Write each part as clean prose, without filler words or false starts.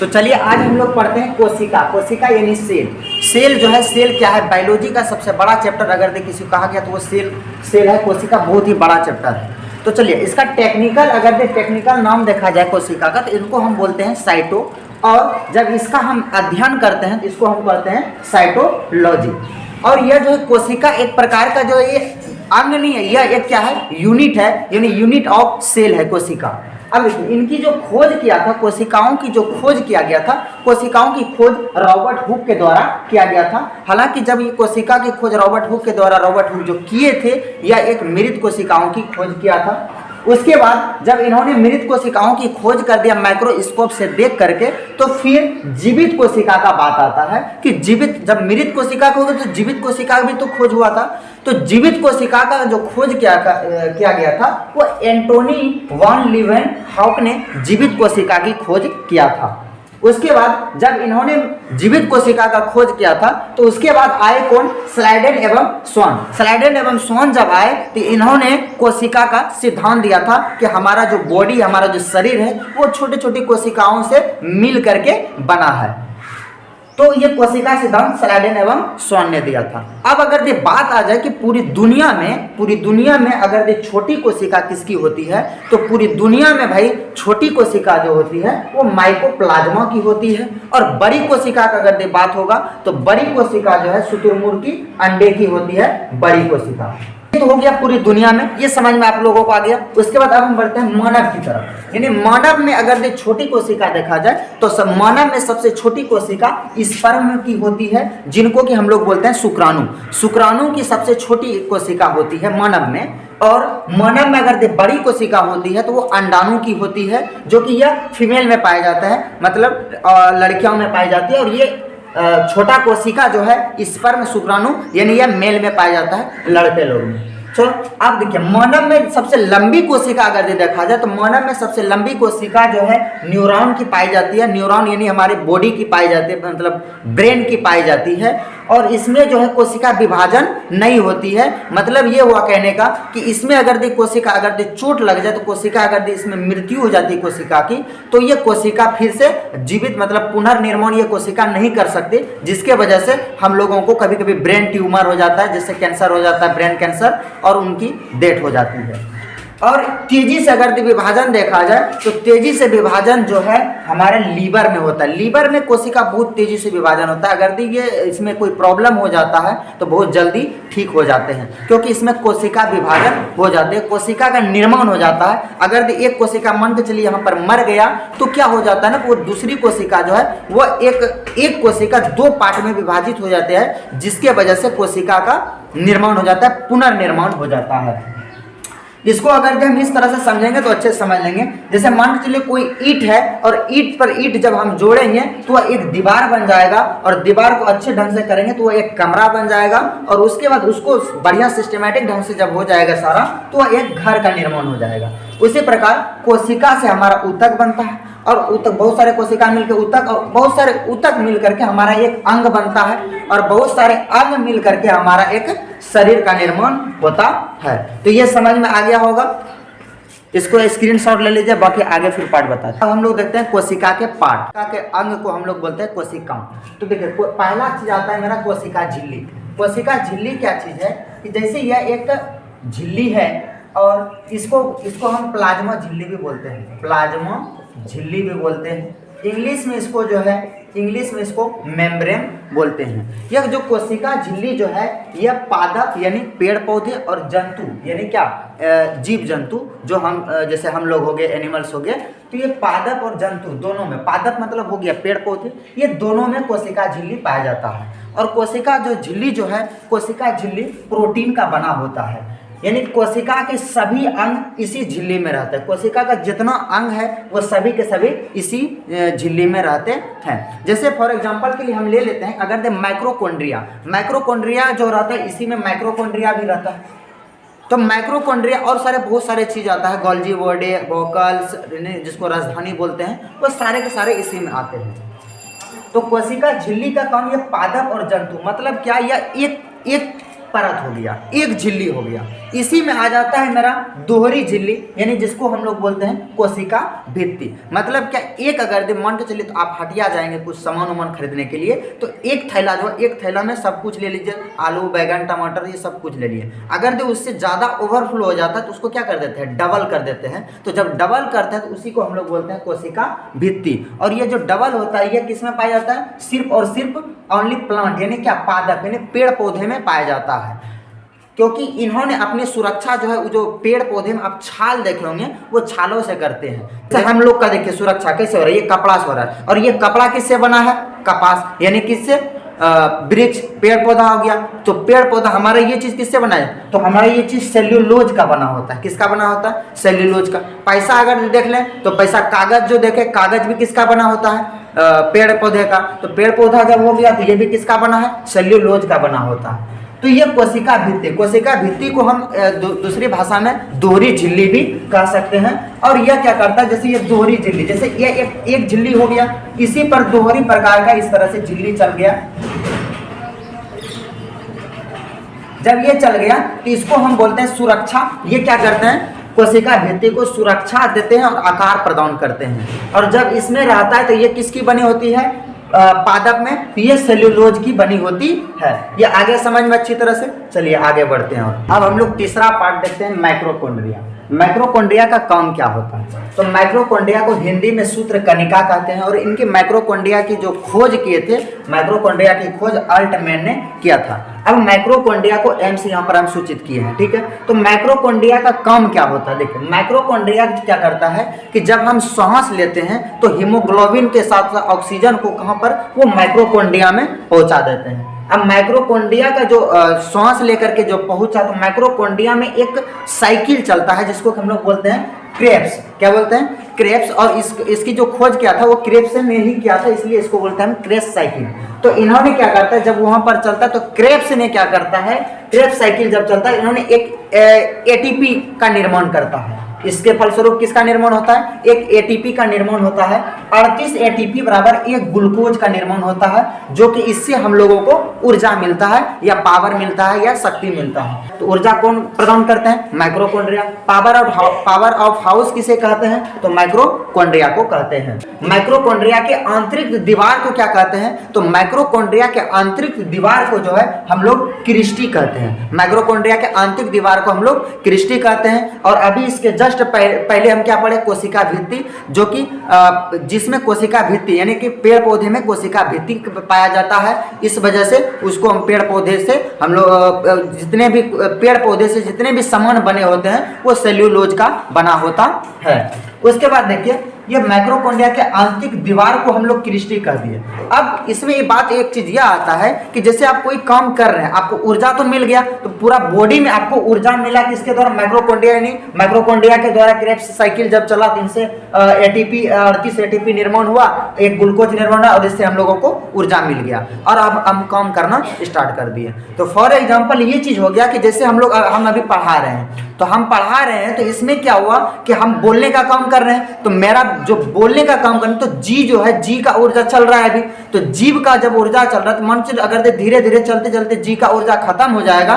तो चलिए आज हम लोग पढ़ते हैं कोशिका। कोशिका यानी सेल। सेल जो है, सेल क्या है? बायोलॉजी का सबसे बड़ा चैप्टर अगर दे किसी को कहा गया तो वो सेल है। कोशिका बहुत ही बड़ा चैप्टर है। तो चलिए इसका टेक्निकल अगर दे टेक्निकल नाम देखा जाए कोशिका का, तो इनको हम बोलते हैं साइटो। और जब इसका हम अध्ययन करते हैं तो इसको हम कहते हैं साइटोलॉजी। और यह जो है कोशिका एक प्रकार का जो ये अंग नहीं है, यह एक क्या है? यूनिट है, यानी यूनिट ऑफ सेल है कोशिका। अब इनकी जो खोज किया था, कोशिकाओं की जो खोज किया गया था, कोशिकाओं की खोज रॉबर्ट हुक के द्वारा किया गया था। हालांकि जब ये कोशिका की खोज रॉबर्ट हुक के द्वारा रॉबर्ट हुक जो किए थे, यह एक मृत कोशिकाओं की खोज किया था। उसके बाद जब इन्होंने मृत कोशिकाओं की खोज कर दिया माइक्रोस्कोप से देख करके, तो फिर जीवित कोशिका का बात आता है कि जीवित, जब मृत कोशिका खोज तो जीवित कोशिका भी तो खोज हुआ था। तो जीवित कोशिका का जो खोज किया गया था वो एंटोनी वॉन लीवेनहॉक ने जीवित कोशिका की खोज किया था। उसके बाद जब इन्होंने जीवित कोशिका का खोज किया था, तो उसके बाद आए कौन? स्लाइडेन एवं स्वॉन। स्लाइडेन एवं स्वॉन जब आए तो इन्होंने कोशिका का सिद्धांत दिया था कि हमारा जो बॉडी, हमारा जो शरीर है, वो छोटी छोटी कोशिकाओं से मिल करके बना है। तो ये कोशिका सिद्धांत स्लाइडेन एवं स्वॉन ने दिया था। अब अगर ये बात आ जाए कि पूरी दुनिया में अगर ये छोटी कोशिका किसकी होती है, तो पूरी दुनिया में भाई छोटी कोशिका जो होती है वो माइकोप्लाज्मा की होती है। और बड़ी कोशिका का अगर ये बात होगा तो बड़ी कोशिका जो है शुतुरमुर्ग की अंडे की होती है बड़ी कोशिका। तो हो गया पूरी दुनिया में, ये समझ में आप लोगों को आ गया। उसके बाद अब हम बढ़ते हैं मानव की तरफ। यानी मानव में अगर ये छोटी कोशिका देखा जाए तो मानव में सबसे छोटी कोशिका स्पर्म की होती है, जिनको कि हम लोग बोलते हैं शुक्राणु। शुक्राणु की सबसे छोटी कोशिका होती है मानव में। और मानव में अगर ये बड़ी कोशिका होती है तो वो अंडाणु की होती है, जो कि यह फीमेल में पाया जाता है, मतलब लड़कियों में पाई जाती है। और ये छोटा कोशिका जो है स्पर्म शुक्राणु यानी यह मेल में पाया जाता है, लड़के लोग में। चलो आप देखिए मानव में सबसे लंबी कोशिका अगर देखा जाए तो मानव में सबसे लंबी कोशिका जो है न्यूरॉन की पाई जाती है। न्यूरॉन यानी हमारे बॉडी की पाई जाती है, मतलब ब्रेन की पाई जाती है। और इसमें जो है कोशिका विभाजन नहीं होती है। मतलब ये हुआ कहने का कि इसमें अगर कोशिका अगर चोट लग जाए तो कोशिका अगर इसमें मृत्यु हो जाती है कोशिका की, तो ये कोशिका फिर से जीवित, मतलब पुनर्निर्माण ये कोशिका नहीं कर सकती, जिसके वजह से हम लोगों को कभी कभी ब्रेन ट्यूमर हो जाता है, जिससे कैंसर हो जाता है, ब्रेन कैंसर, और उनकी डेथ हो जाती है। और तेजी से अगर विभाजन देखा जाए तो तेजी से विभाजन जो है हमारे लीवर में होता है। लीवर में कोशिका बहुत तेजी से विभाजन होता है। अगर ये इसमें कोई प्रॉब्लम हो जाता है तो बहुत जल्दी ठीक हो जाते हैं, क्योंकि इसमें कोशिका विभाजन हो जाते हैं, कोशिका का निर्माण हो जाता है। अगर एक कोशिका मान के चलिए यहाँ पर मर गया तो क्या हो जाता है ना, वो दूसरी कोशिका जो है वो एक कोशिका दो पार्ट में विभाजित हो जाते हैं, जिसके वजह से कोशिका का निर्माण हो जाता है, पुनर्निर्माण हो जाता है। इसको अगर हम इस तरह से समझेंगे तो अच्छे से समझ लेंगे। जैसे मान के चलिए कोई ईंट है और ईंट पर ईंट जब हम जोड़ेंगे तो वह एक दीवार बन जाएगा, और दीवार को अच्छे ढंग से करेंगे तो वह एक कमरा बन जाएगा। और उसके बाद उसको बढ़िया सिस्टमेटिक ढंग से जब हो जाएगा सारा, तो वह एक घर का निर्माण हो जाएगा। उसी प्रकार कोशिका से हमारा ऊतक बनता है, और ऊतक बहुत सारे कोशिका मिलकर ऊतक, और बहुत सारे ऊतक मिल करके हमारा एक अंग बनता है, और बहुत सारे अंग मिल करके हमारा एक शरीर का निर्माण होता है। तो ये समझ में आ गया होगा। इसको स्क्रीनशॉट ले लीजिए, बाकी आगे फिर पार्ट बताते हैं। अब हम लोग देखते हैं कोशिका के पार्ट। कोशिका के अंग को हम लोग बोलते हैं कोशिकाओं। तो देखिए पहला चीज आता है मेरा कोशिका झिल्ली। कोशिका झिल्ली क्या चीज है कि जैसे यह एक झिल्ली है, और इसको हम प्लाज्मा झिल्ली भी बोलते हैं, प्लाज्मा झिल्ली भी बोलते हैं। इंग्लिश में इसको मेम्ब्रेन बोलते हैं। यह जो कोशिका झिल्ली जो है यह पादप यानी पेड़ पौधे और जंतु यानी क्या जीव जंतु जो हम जैसे हम लोग हो गए, एनिमल्स हो गए, तो ये पादप और जंतु दोनों में, पादप मतलब हो गया पेड़ पौधे, ये दोनों में कोशिका झिल्ली पाया जाता है। और कोशिका जो झिल्ली जो है, कोशिका झिल्ली प्रोटीन का बना होता है, यानी कोशिका के सभी अंग इसी झिल्ली में रहते हैं। कोशिका का जितना अंग है वो सभी के सभी इसी झिल्ली में रहते हैं। जैसे फॉर एग्जांपल के लिए हम ले लेते हैं, अगर माइक्रोकॉन्ड्रिया जो रहता है इसी में माइक्रोकॉन्ड्रिया भी रहता है। तो माइक्रोकॉन्ड्रिया और बहुत सारे चीज आता है, गोल्जी बॉडी, वोकल्स, जिसको राजधानी बोलते हैं, वो सारे के सारे इसी में आते हैं। तो कोशिका झिल्ली का काम, ये पादप और जंतु मतलब क्या, यह परत हो गया, एक झिल्ली हो गया। इसी में आ जाता है मेरा दोहरी झिल्ली, यानी जिसको हम लोग बोलते हैं कोशिका भित्ति। मतलब क्या, एक अगर दे मान के चलिए तो आप हटिया जाएंगे कुछ सामान वामान खरीदने के लिए, तो एक थैला जो, एक थैला में सब कुछ ले लीजिए, आलू बैगन टमाटर ये सब कुछ ले लिए। अगर दे उससे ज़्यादा ओवरफ्लो हो जाता है तो उसको क्या कर देते हैं, डबल कर देते हैं। तो जब डबल करते हैं तो उसी को हम लोग बोलते हैं कोशिका भित्ति। और ये जो डबल होता है ये किस में पाया जाता है, सिर्फ और सिर्फ ओनली प्लांट यानी क्या, पादप यानी पेड़ पौधे में पाया जाता है। क्योंकि इन्होंने अपनी सुरक्षा जो है, जो पेड़ पौधे में आप छाल देखे होंगे वो छालों से करते हैं। जैसे हम लोग का देखिए सुरक्षा कैसे हो रहा है, ये कपड़ा से हो रहा है। और ये कपड़ा किससे बना है, कपास, यानी किससे, वृक्ष, पेड़ पौधा हो गया। तो पेड़ पौधा हमारा ये चीज़ किससे बना है, तो हमारा ये चीज़ सेल्यूलोज का बना होता है। किसका बना होता है, सेल्यूलोज का। पैसा अगर देख लें तो पैसा, कागज जो देखे, कागज भी किसका बना होता है, पेड़ पौधे का। तो पेड़ पौधा जब हो गया तो ये भी किसका बना है, सेल्यूलोज का बना होता है। तो ये कोशिका भित्ति, कोशिका भित्ति को हम दूसरी भाषा में दोहरी झिल्ली भी कह सकते हैं। और यह क्या करता है, जैसे ये दोहरी झिल्ली, जैसे ये एक झिल्ली हो गया, इसी पर दोहरी प्रकार का इस तरह से झिल्ली चल गया। जब ये चल गया तो इसको हम बोलते हैं सुरक्षा। ये क्या करते हैं, कोशिका भित्ति को सुरक्षा देते हैं और आकार प्रदान करते हैं। और जब इसमें रहता है तो ये किसकी बनी होती है, पादप में, तो ये सेल्यूलोज की बनी होती है। ये आगे समझ में अच्छी तरह से। चलिए आगे बढ़ते हैं। और अब हम लोग तीसरा पार्ट देखते हैं, माइक्रोकॉन्ड्रिया। माइक्रोकॉन्ड्रिया का काम क्या होता है, तो माइक्रोकॉन्ड्रिया को हिंदी में सूत्र कणिका कहते हैं। और इनकी माइक्रोकॉन्ड्रिया की जो खोज किए थे, माइक्रोकॉन्ड्रिया की खोज अल्टमैन ने किया था। अब माइक्रोकॉन्ड्रिया को एम से यहाँ पर हम सूचित किए हैं, ठीक है। तो माइक्रोकॉन्ड्रिया का काम क्या होता है, देखिए माइक्रोकॉन्ड्रिया क्या करता है कि जब हम सांस लेते हैं तो हीमोग्लोबिन के साथ साथ ऑक्सीजन को कहाँ पर, वो माइक्रोकॉन्ड्रिया में पहुँचा देते हैं। अब माइक्रोकॉन्ड्रिया का जो सांस लेकर के जो पहुंचा, तो माइक्रोकॉन्ड्रिया में एक साइकिल चलता है जिसको हम लोग बोलते हैं क्रेब्स। क्या बोलते हैं, क्रेब्स। और इसकी जो खोज किया था वो क्रेब्स ने ही किया था, इसलिए इसको बोलते हैं क्रेब्स साइकिल। तो इन्होंने क्या करता है, जब वहां पर चलता है तो क्रेब्स ने क्या करता है, क्रेब्स साइकिल जब चलता है, इन्होंने एक एटीपी का निर्माण करता है। इसके फलस्वरूप किसका निर्माण होता है, एक एटीपी का निर्माण होता है। 38 एटीपी बराबर एक ग्लूकोज का निर्माण होता है, जो कि इससे हम लोगों को ऊर्जा मिलता है, या पावर मिलता है, या शक्ति मिलता है। तो ऊर्जा कौन प्रदान करते हैं, माइक्रोकॉन्ड्रिया। पावर ऑफ हाउस किसे कहते हैं, तो माइक्रोकॉन्ड्रिया को कहते हैं। माइक्रोकॉन्ड्रिया के आंतरिक दीवार को क्या कहते हैं, तो माइक्रोकॉन्ड्रिया के आंतरिक दीवार को जो है हम लोग क्रिस्टी कहते हैं। माइक्रोकॉन्ड्रिया के आंतरिक दीवार को हम लोग क्रिस्टी कहते हैं। और अभी इसके जस्ट पहले हम क्या पढ़े, कोशिका भित्ति, जो कि जिसमें कोशिका भित्ति यानी कि पेड़ पौधे में कोशिका भित्ति पाया जाता है। इस वजह से उसको हम पेड़ पौधे से, हम लोग जितने भी पेड़ पौधे से जितने भी सामान बने होते हैं वो सेल्यूलोज का बना होता है। उसके बाद देखिए, ये माइक्रोकॉन्ड्रिया के आंतरिक दीवार को हम लोग क्रिस्टी कह दिए। अब इसमें ये बात, एक चीज यह आता है कि जैसे आप कोई काम कर रहे हैं, आपको ऊर्जा तो मिल गया, तो पूरा बॉडी में आपको ऊर्जा मिला किसके द्वारा, माइक्रोकॉन्ड्रिया, यानी माइक्रोकॉन्ड्रिया के द्वारा। क्रेब्स साइकिल जब चला तो इनसे एटीपी 38 एटीपी निर्माण हुआ, एक ग्लूकोज निर्माण हुआ, और इससे हम लोगों को ऊर्जा मिल गया और अब हम काम करना स्टार्ट कर दिए। तो फॉर एग्जाम्पल ये चीज हो गया कि जैसे हम अभी पढ़ा रहे हैं, तो हम पढ़ा रहे हैं, तो इसमें क्या हुआ कि हम बोलने का काम कर रहे हैं। तो मेरा जो बोलने का काम करना, तो जी जो है, जी का ऊर्जा चल रहा है अभी। तो जीव का जब ऊर्जा चल रहा है, तो मान चलिए अगर धीरे धीरे चलते चलते जी का ऊर्जा खत्म हो जाएगा,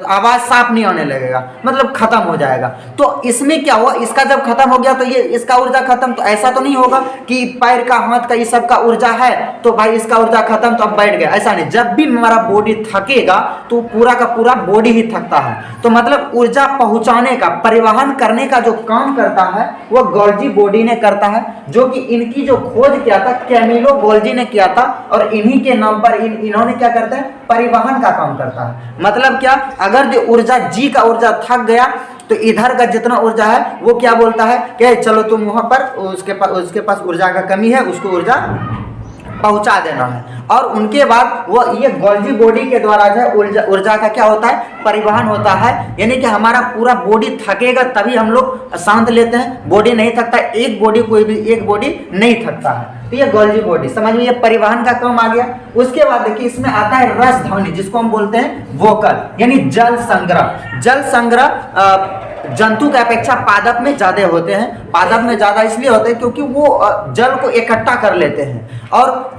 आवाज साफ नहीं होने लगेगा, मतलब खत्म हो जाएगा। तो इसमें क्या हुआ, इसका जब खत्म हो गया तो ये इसका ऊर्जा खत्म, तो ऐसा तो नहीं होगा कि पैर का, हाथ का, ये सब का ऊर्जा है तो भाई इसका ऊर्जा खत्म तो अब बैठ गया, ऐसा नहीं। जब भी हमारा बॉडी थकेगा तो पूरा का पूरा बॉडी ही थकता है। तो मतलब ऊर्जा पहुंचाने का, परिवहन करने का जो काम करता है वो गोल्जी बॉडी ने करता है, जो कि इनकी जो खोज किया था कैमिलो गोल्जी ने किया था। और इन्हीं के नाम पर इन्होंने क्या करते हैं, परिवहन का काम करता है। मतलब क्या, अगर जो ऊर्जा, जी का ऊर्जा थक गया तो इधर का जितना ऊर्जा है वो क्या बोलता है कि चलो तुम वहां पर, उसके पास ऊर्जा का कमी है, उसको ऊर्जा पहुंचा देना है। और उनके बाद वो ये गोल्जी बॉडी के द्वारा जो है ऊर्जा का क्या होता है, परिवहन होता है। यानी कि हमारा पूरा बॉडी थकेगा तभी हम लोग सांस लेते हैं, बॉडी नहीं थकता, एक बॉडी, कोई भी एक बॉडी नहीं थकता है। तो ये गोल्जी बॉडी, समझ में, ये परिवहन का काम आ गया। उसके बाद देखिए इसमें आता है रस ध्वनि, जिसको हम बोलते हैं वोकल, यानी जल संग्रह। जल संग्रह जंतु की अपेक्षा पादप में ज्यादा होते हैं। पादप में ज्यादा इसलिए होते हैं क्योंकि वो जल को इकट्ठा कर लेते हैं। और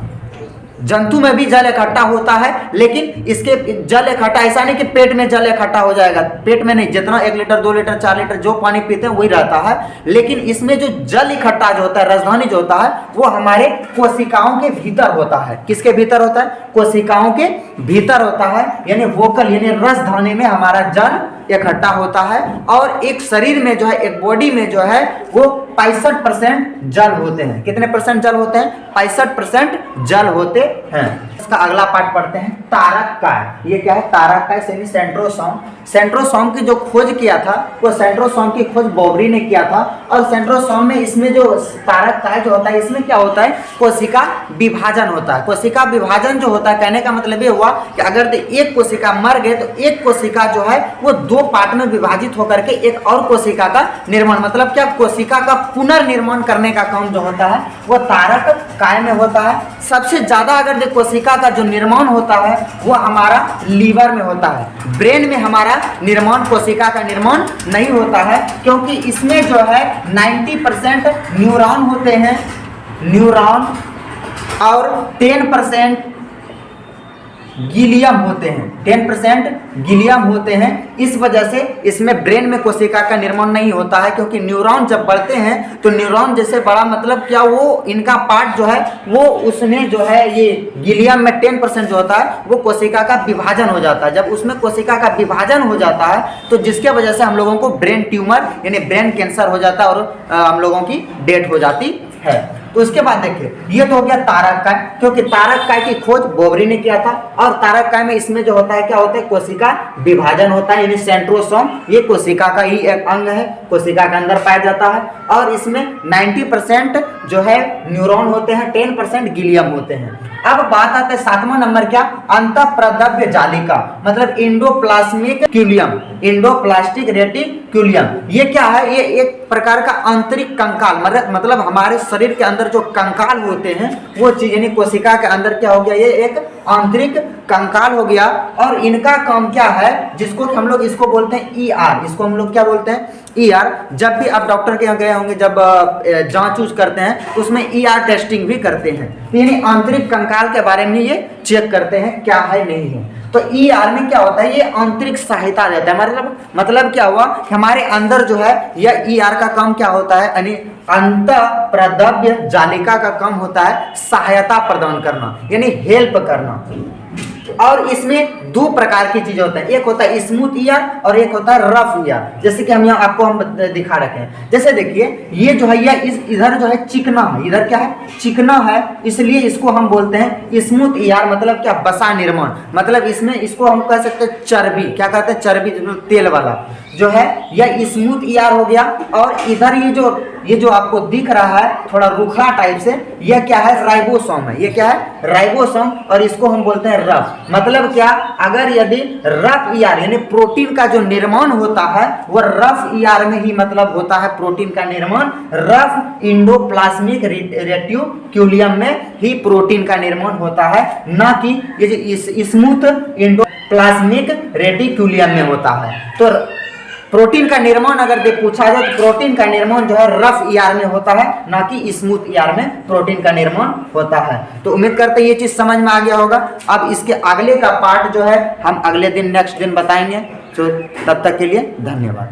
जंतु में भी जल इकट्ठा होता है, लेकिन इसके जल इकट्ठा ऐसा नहीं कि पेट में जल इकट्ठा हो जाएगा, पेट में नहीं, जितना 1 लीटर 2 लीटर 4 लीटर जो पानी पीते हैं वही रहता है, लेकिन इसमें जो जल इकट्ठा जो होता है, राजधानी जो होता है, वो हमारे कोशिकाओं के भीतर होता है। किसके भीतर होता है? कोशिकाओं के भीतर होता है, यानी वोकल यानी रसधानी में हमारा जल इकट्ठा होता है। और एक शरीर में जो है, एक बॉडी में जो है वो 65% जल होते हैं। कितने परसेंट जल होते हैं? 65% जल होते हैं। इसका अगला पार्ट पढ़ते हैं, तारक काय। ये क्या है? तारक काय यानी सेंट्रोसोम। सेंट्रोसोम की जो खोज किया था वो सेंट्रोसोम की खोज बोबरी ने किया था। और सेंट्रोसोम में इसमें जो तारक काय जो होता है, इसमें क्या होता है? कोशिका विभाजन होता है। कोशिका विभाजन जो होता है, कहने का मतलब ये हुआ कि अगर एक कोशिका मर गए तो एक कोशिका जो है वो 2 पार्ट में विभाजित होकर के एक और कोशिका का निर्माण, मतलब क्या, कोशिका का पुनर्निर्माण करने का काम जो होता है वो तारक काय में होता है। सबसे ज्यादा अगर कोशिका का जो निर्माण होता है वो हमारा लीवर में होता है। ब्रेन में हमारा निर्माण, कोशिका का निर्माण नहीं होता है, क्योंकि इसमें जो है 90% न्यूरॉन होते हैं, न्यूरॉन, और 10% गीलियम होते हैं, 10% गीलियम होते हैं। इस वजह से इसमें ब्रेन में कोशिका का निर्माण नहीं होता है, क्योंकि न्यूरॉन जब बढ़ते हैं तो न्यूरॉन जैसे बड़ा, मतलब क्या, वो इनका पार्ट जो है वो उसमें जो है ये गीलियम में 10% जो होता है वो कोशिका का विभाजन हो जाता है। जब उसमें कोशिका का विभाजन हो जाता है तो जिसके वजह से हम लोगों को ब्रेन ट्यूमर यानी ब्रेन कैंसर हो जाता है और हम लोगों की डेथ हो जाती है। तो उसके बाद देखिए, ये तो हो गया तारक काय, क्योंकि तारक काय की खोज बोबरी ने किया था। और तारक काय में इसमें जो होता है, क्या होता है? कोशिका विभाजन होता है, यानी सेंट्रोसोम, ये कोशिका का ही एक अंग है, कोशिका के अंदर पाया जाता है। और इसमें 90% जो है न्यूरॉन होते हैं, 10% गीलियम होते हैं। अब बात आते है 7वां नंबर, क्या? अंतःप्रद्रव्य जालिका, मतलब इंडोप्लाज्मिक क्यूलियम, इंडोप्लास्टिक रेटिक्यूलियम। ये क्या है? ये एक प्रकार का आंतरिक कंकाल, मतलब हमारे शरीर के अंदर जो कंकाल होते हैं वो चीज, यानी कोशिका के अंदर क्या हो गया? ये एक आंतरिक कंकाल हो गया। और इनका काम क्या है? जिसको हम लोग इसको बोलते हैं ER, इसको हम लोग क्या बोलते हैं? ER। जब भी आप डॉक्टर के यहाँ गए होंगे, जब जांच ऊँच करते हैं तो उसमें ER टेस्टिंग भी करते हैं, यानी आंतरिक कंकाल के बारे में ये चेक करते हैं क्या है नहीं है। तो ER में क्या होता है? ये आंतरिक सहायता देता है। मतलब क्या हुआ? हमारे अंदर जो है यह ER का काम क्या होता है? यानी अंतःप्रद्रव्य जालिका का काम होता है सहायता प्रदान करना, यानी हेल्प करना। और इसमें 2 प्रकार की चीजें होता है, एक होता है स्मूथ ER और एक होता है रफ ER। जैसे कि हम यहाँ आपको हम दिखा रखे हैं, जैसे देखिए ये जो है यह इधर जो है चिकना है, इधर क्या है? चिकना है, इसलिए इसको हम बोलते हैं स्मूथ ER। मतलब क्या? बसा निर्माण, मतलब इसमें इसको हम कह सकते हैं चर्बी, क्या कहते हैं? चर्बी, तेल वाला जो है यह स्मूथ ER हो गया। और इधर ये जो आपको दिख रहा है थोड़ा रूखा टाइप से, यह क्या है? राइबोसोम है। ये क्या है? राइबोसोम। और इसको हम बोलते हैं रफ। मतलब क्या? अगर यदि रफ ER यानी प्रोटीन का जो निर्माण होता है वह रफ ER में ही मतलब होता है, प्रोटीन का निर्माण रफ इंडोप्लाज्मिक रेटिक्यूलियम में ही प्रोटीन का निर्माण होता है, ना कि ये स्मूथ इंडोप्लाज्मिक रेटिक्यूलियम में होता है। तो प्रोटीन का निर्माण अगर पूछा जाए तो प्रोटीन का निर्माण जो है रफ ER में होता है, ना कि स्मूथ ER में प्रोटीन का निर्माण होता है। तो उम्मीद करते हैं ये चीज समझ में आ गया होगा। अब इसके अगले का पार्ट जो है हम अगले दिन, नेक्स्ट दिन बताएंगे। तो तब तक के लिए धन्यवाद।